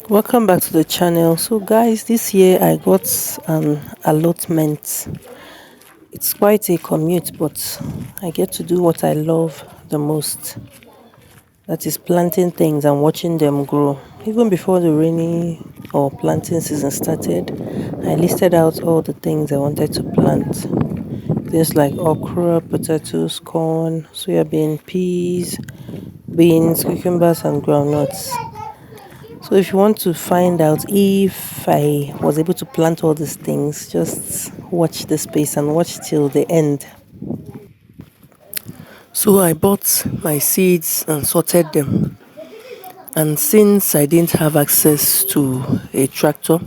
Welcome back to the channel. So guys, this year I got an allotment. It's quite a commute, but I get to do what I love the most, that is planting things and watching them grow. Even before the rainy or planting season started, I listed out all the things I wanted to plant. Things like okra, potatoes, corn, soybean, peas, beans, cucumbers and groundnuts. So if you want to find out if I was able to plant all these things, just watch the space and watch till the end. So I bought my seeds and sorted them. And since I didn't have access to a tractor,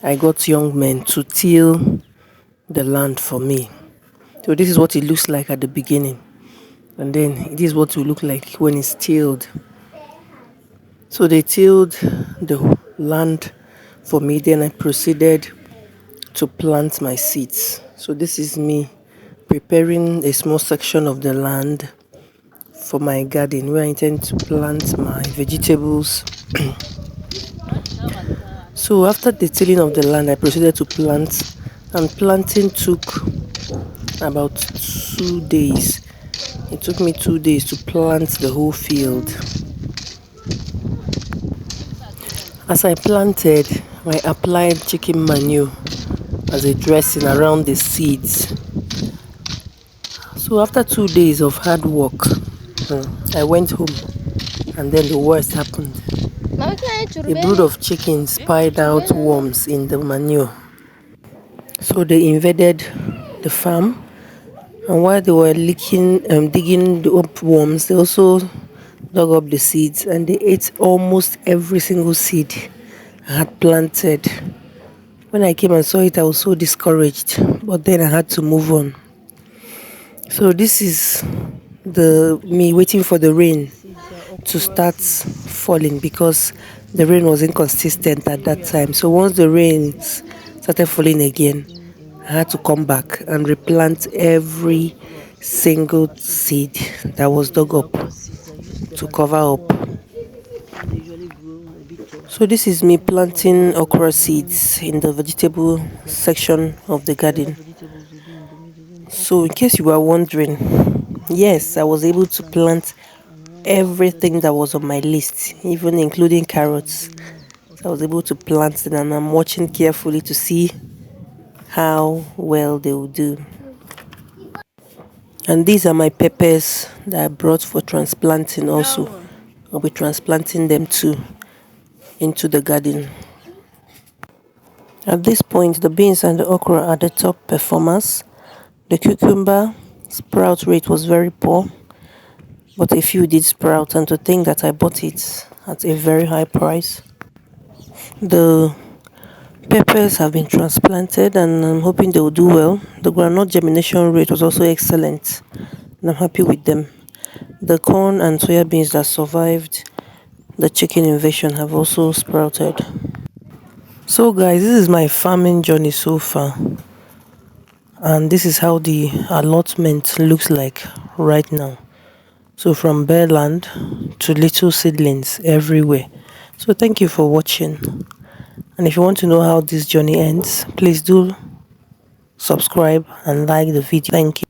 I got young men to till the land for me. So this is what it looks like at the beginning. And then this is what it will look like when it's tilled. So they tilled the land for me. Then I proceeded to plant my seeds. So this is me preparing a small section of the land for my garden where I intend to plant my vegetables. So after the tilling of the land, I proceeded to plant, and planting took about 2 days. It took me 2 days to plant the whole field. As I planted, I applied chicken manure as a dressing around the seeds. So after 2 days of hard work, I went home, and then the worst happened. A brood of chickens spied out worms in the manure. So they invaded the farm, and while they were digging up worms, they also dug up the seeds, and they ate almost every single seed I had planted. When I came and saw it, I was so discouraged, but then I had to move on. So this is the me waiting for the rain to start falling, because the rain was inconsistent at that time. So once the rains started falling again, I had to come back and replant every single seed that was dug up to cover up. So this is me planting okra seeds in the vegetable section of the garden. So in case you were wondering, yes, I was able to plant everything that was on my list, even including carrots. So I was able to plant them, and I'm watching carefully to see how well they will do. And these are my peppers that I brought for transplanting also. I'll be transplanting them too into the garden. At this point, the beans and the okra are the top performers. The cucumber sprout rate was very poor, but a few did sprout, and to think that I bought it at a very high price. The peppers have been transplanted, and I'm hoping they will do well. The groundnut germination rate was also excellent, and I'm happy with them. The corn and soya beans that survived the chicken invasion have also sprouted. So guys, this is my farming journey so far, and this is how the allotment looks like right now. So from bare land to little seedlings everywhere. So thank you for watching, and if you want to know how this journey ends, please do subscribe and like the video. Thank you.